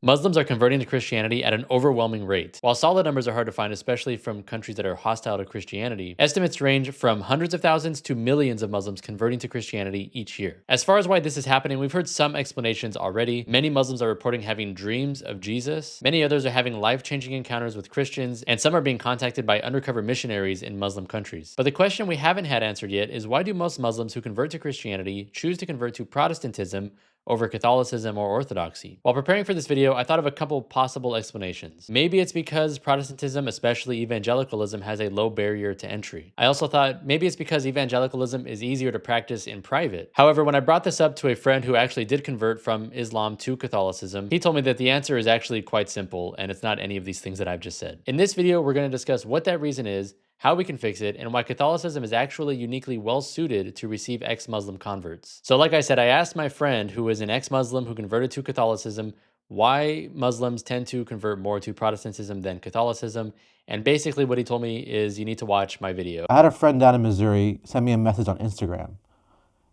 Muslims are converting to Christianity at an overwhelming rate. While solid numbers are hard to find, especially from countries that are hostile to Christianity, estimates range from hundreds of thousands to millions of Muslims converting to Christianity each year. As far as why this is happening, we've heard some explanations already. Many Muslims are reporting having dreams of Jesus. Many others are having life-changing encounters with Christians, and some are being contacted by undercover missionaries in Muslim countries. But the question we haven't had answered yet is, why do most Muslims who convert to Christianity choose to convert to Protestantism over Catholicism or Orthodoxy? While preparing for this video, I thought of a couple possible explanations. Maybe it's because Protestantism, especially evangelicalism, has a low barrier to entry. I also thought maybe it's because evangelicalism is easier to practice in private. However, when I brought this up to a friend who actually did convert from Islam to Catholicism, he told me that the answer is actually quite simple, and it's not any of these things that I've just said. In this video, we're going to discuss what that reason is, how we can fix it, and why Catholicism is actually uniquely well suited to receive ex-Muslim converts. So like I said, I asked my friend who is an ex-Muslim who converted to Catholicism why Muslims tend to convert more to Protestantism than Catholicism, and basically what he told me is you need to watch my video. I had a friend down in Missouri send me a message on Instagram,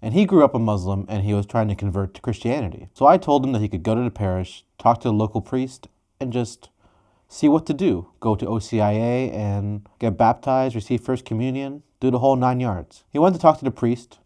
and he grew up a Muslim and he was trying to convert to Christianity. So I told him that he could go to the parish, talk to the local priest, and just see what to do. Go to OCIA and get baptized, receive First Communion, do the whole 9 yards. He went to talk to the priest,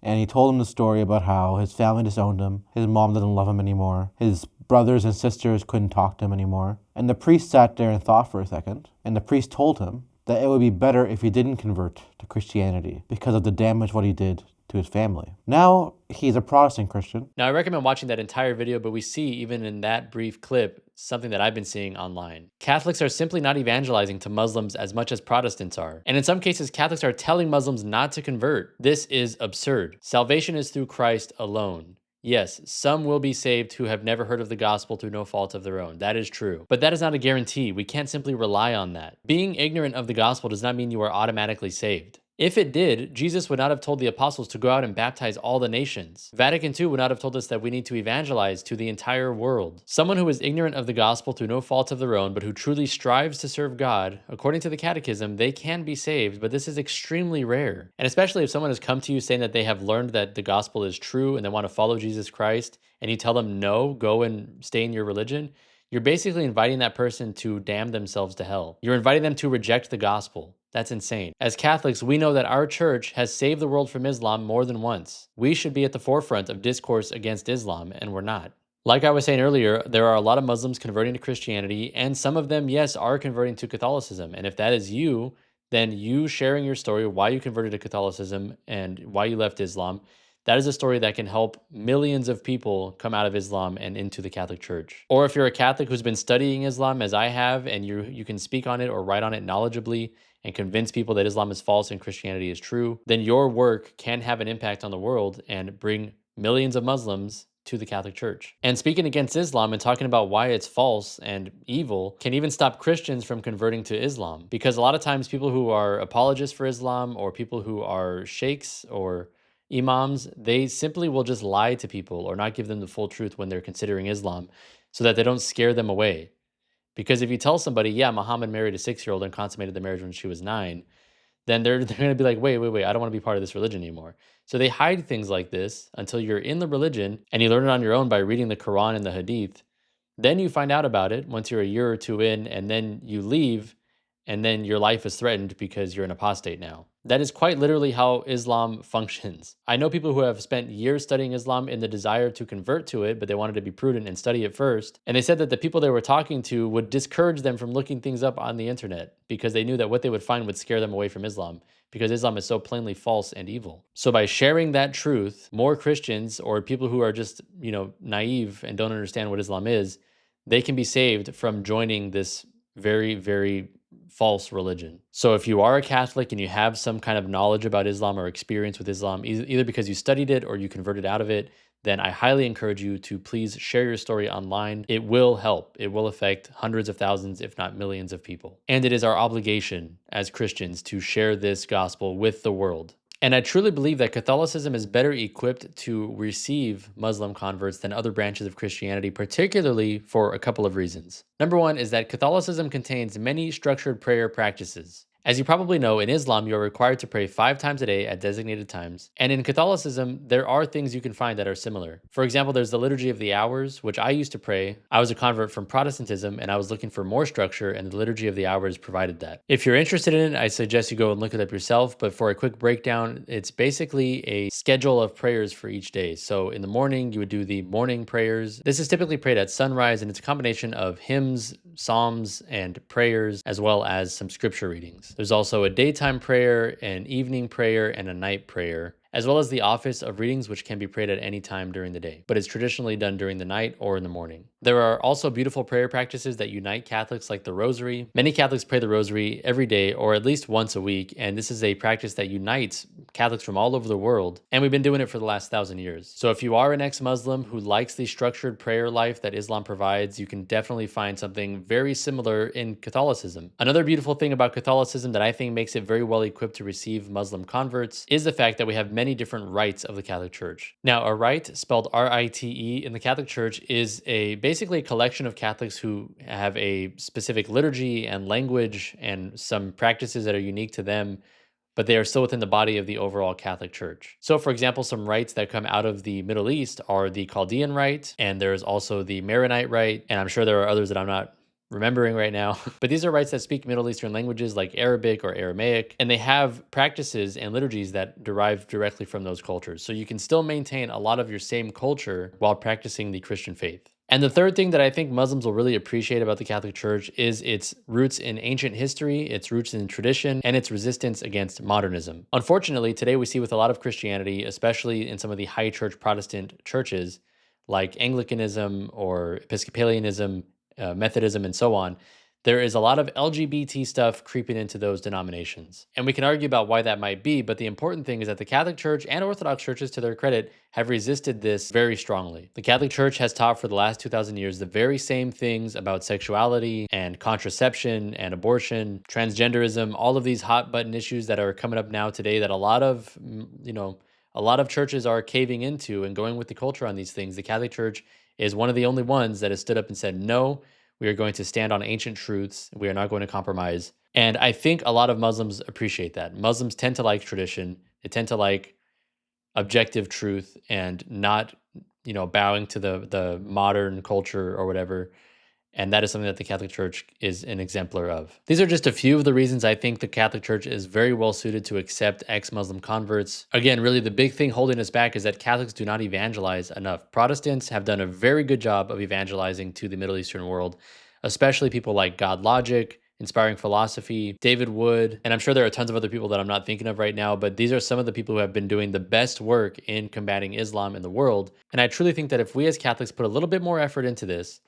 and he told him the story about how his family disowned him, his mom doesn't love him anymore, his brothers and sisters couldn't talk to him anymore. And the priest sat there and thought for a second, and the priest told him that it would be better if he didn't convert to Christianity because of the damage what he did to his family. Now he's a Protestant Christian. Now I recommend watching that entire video, but we see even in that brief clip something that I've been seeing online. Catholics are simply not evangelizing to Muslims as much as Protestants are. And in some cases, Catholics are telling Muslims not to convert. This is absurd. Salvation is through Christ alone. Yes, some will be saved who have never heard of the gospel through no fault of their own. That is true. But that is not a guarantee. We can't simply rely on that. Being ignorant of the gospel does not mean you are automatically saved. If it did, Jesus would not have told the apostles to go out and baptize all the nations. Vatican II would not have told us that we need to evangelize to the entire world. Someone who is ignorant of the gospel through no fault of their own, but who truly strives to serve God, according to the Catechism, they can be saved, but this is extremely rare. And especially if someone has come to you saying that they have learned that the gospel is true and they want to follow Jesus Christ, and you tell them, no, go and stay in your religion, you're basically inviting that person to damn themselves to hell. You're inviting them to reject the gospel. That's insane. As Catholics, we know that our church has saved the world from Islam more than once. We should be at the forefront of discourse against Islam, and we're not. Like I was saying earlier, there are a lot of Muslims converting to Christianity, and some of them, yes, are converting to Catholicism. And if that is you, then you sharing your story, why you converted to Catholicism and why you left Islam, that is a story that can help millions of people come out of Islam and into the Catholic Church. Or if you're a Catholic who's been studying Islam as I have, and you can speak on it or write on it knowledgeably and convince people that Islam is false and Christianity is true, then your work can have an impact on the world and bring millions of Muslims to the Catholic Church. And speaking against Islam and talking about why it's false and evil can even stop Christians from converting to Islam. Because a lot of times people who are apologists for Islam or people who are sheikhs or imams, they simply will just lie to people or not give them the full truth when they're considering Islam so that they don't scare them away. Because if you tell somebody, yeah, Muhammad married a 6-year-old and consummated the marriage when she was 9, then they're going to be like, wait, I don't want to be part of this religion anymore. So they hide things like this until you're in the religion and you learn it on your own by reading the Quran and the Hadith. Then you find out about it once you're a year or two in, and then you leave, and then your life is threatened because you're an apostate now. That is quite literally how Islam functions. I know people who have spent years studying Islam in the desire to convert to it, but they wanted to be prudent and study it first. And they said that the people they were talking to would discourage them from looking things up on the internet because they knew that what they would find would scare them away from Islam because Islam is so plainly false and evil. So by sharing that truth, more Christians or people who are just, naive and don't understand what Islam is, they can be saved from joining this very, very false religion. So if you are a Catholic and you have some kind of knowledge about Islam or experience with Islam, either because you studied it or you converted out of it, then I highly encourage you to please share your story online. It will help. It will affect hundreds of thousands, if not millions of people. And it is our obligation as Christians to share this gospel with the world. And I truly believe that Catholicism is better equipped to receive Muslim converts than other branches of Christianity, particularly for a couple of reasons. Number one is that Catholicism contains many structured prayer practices. As you probably know, in Islam, you're required to pray 5 times a day at designated times. And in Catholicism, there are things you can find that are similar. For example, there's the Liturgy of the Hours, which I used to pray. I was a convert from Protestantism, and I was looking for more structure, and the Liturgy of the Hours provided that. If you're interested in it, I suggest you go and look it up yourself. But for a quick breakdown, it's basically a schedule of prayers for each day. So in the morning, you would do the morning prayers. This is typically prayed at sunrise, and it's a combination of hymns, psalms, and prayers, as well as some scripture readings. There's also a daytime prayer, an evening prayer, and a night prayer, as well as the office of readings, which can be prayed at any time during the day, but it's traditionally done during the night or in the morning. There are also beautiful prayer practices that unite Catholics, like the Rosary. Many Catholics pray the Rosary every day or at least once a week, and this is a practice that unites Catholics from all over the world, and we've been doing it for the last 1,000 years. So if you are an ex-Muslim who likes the structured prayer life that Islam provides, you can definitely find something very similar in Catholicism. Another beautiful thing about Catholicism that I think makes it very well equipped to receive Muslim converts is the fact that we have many different rites of the Catholic Church. Now, a rite, spelled R-I-T-E, in the Catholic Church is basically a collection of Catholics who have a specific liturgy and language and some practices that are unique to them, but they are still within the body of the overall Catholic Church. So, for example, some rites that come out of the Middle East are the Chaldean Rite, and there's also the Maronite Rite, and I'm sure there are others that I'm not remembering right now. But these are rites that speak Middle Eastern languages like Arabic or Aramaic, and they have practices and liturgies that derive directly from those cultures. So you can still maintain a lot of your same culture while practicing the Christian faith. And the third thing that I think Muslims will really appreciate about the Catholic Church is its roots in ancient history, its roots in tradition, and its resistance against modernism. Unfortunately, today we see with a lot of Christianity, especially in some of the high church Protestant churches like Anglicanism or Episcopalianism, Methodism, and so on, there is a lot of LGBT stuff creeping into those denominations. And we can argue about why that might be, but the important thing is that the Catholic Church and Orthodox churches, to their credit, have resisted this very strongly. The Catholic Church has taught for the last 2,000 years the very same things about sexuality and contraception and abortion, transgenderism, all of these hot button issues that are coming up now today that a lot of churches are caving into and going with the culture on these things. The Catholic Church is one of the only ones that has stood up and said, no, we are going to stand on ancient truths. We are not going to compromise. And I think a lot of Muslims appreciate that. Muslims tend to like tradition. They tend to like objective truth and not, bowing to the modern culture or whatever. And that is something that the Catholic Church is an exemplar of. These are just a few of the reasons I think the Catholic Church is very well suited to accept ex-Muslim converts. Again, really the big thing holding us back is that Catholics do not evangelize enough. Protestants have done a very good job of evangelizing to the Middle Eastern world, especially people like God Logic, Inspiring Philosophy, David Wood, and I'm sure there are tons of other people that I'm not thinking of right now, but these are some of the people who have been doing the best work in combating Islam in the world. And I truly think that if we as Catholics put a little bit more effort into this,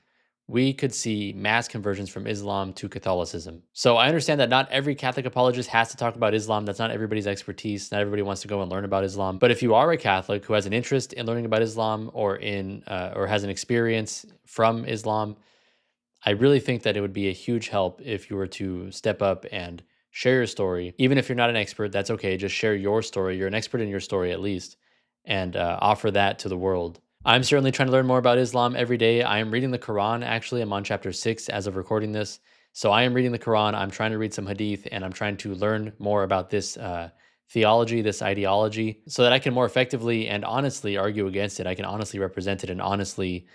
we could see mass conversions from Islam to Catholicism. So I understand that not every Catholic apologist has to talk about Islam. That's not everybody's expertise. Not everybody wants to go and learn about Islam. But if you are a Catholic who has an interest in learning about Islam or has an experience from Islam, I really think that it would be a huge help if you were to step up and share your story. Even if you're not an expert, that's okay. Just share your story. You're an expert in your story at least, and offer that to the world. I'm certainly trying to learn more about Islam every day. I am reading the Quran, actually. I'm on chapter 6 as of recording this. So I am reading the Quran. I'm trying to read some hadith, and I'm trying to learn more about this theology, this ideology, so that I can more effectively and honestly argue against it. I can honestly represent it and honestly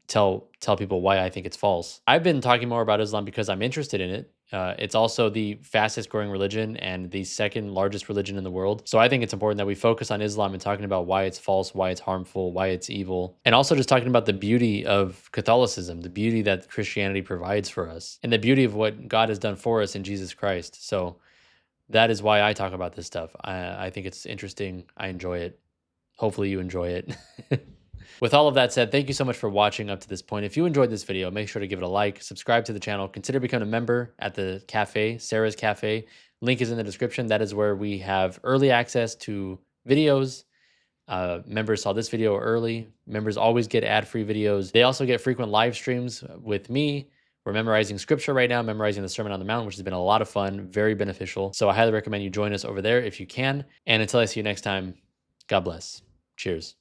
tell people why I think it's false. I've been talking more about Islam because I'm interested in it. It's also the fastest growing religion and the second largest religion in the world. So I think it's important that we focus on Islam and talking about why it's false, why it's harmful, why it's evil, and also just talking about the beauty of Catholicism, the beauty that Christianity provides for us, and the beauty of what God has done for us in Jesus Christ. So that is why I talk about this stuff. I think it's interesting. I enjoy it. Hopefully you enjoy it. With all of that said, thank you so much for watching up to this point. If you enjoyed this video, make sure to give it a like, subscribe to the channel, consider becoming a member at the cafe, Sarah's Cafe. Link is in the description. That is where we have early access to videos. Members saw this video early. Members always get ad-free videos. They also get frequent live streams with me. We're memorizing scripture right now, memorizing the Sermon on the Mount, which has been a lot of fun, very beneficial. So I highly recommend you join us over there if you can. And until I see you next time, God bless. Cheers.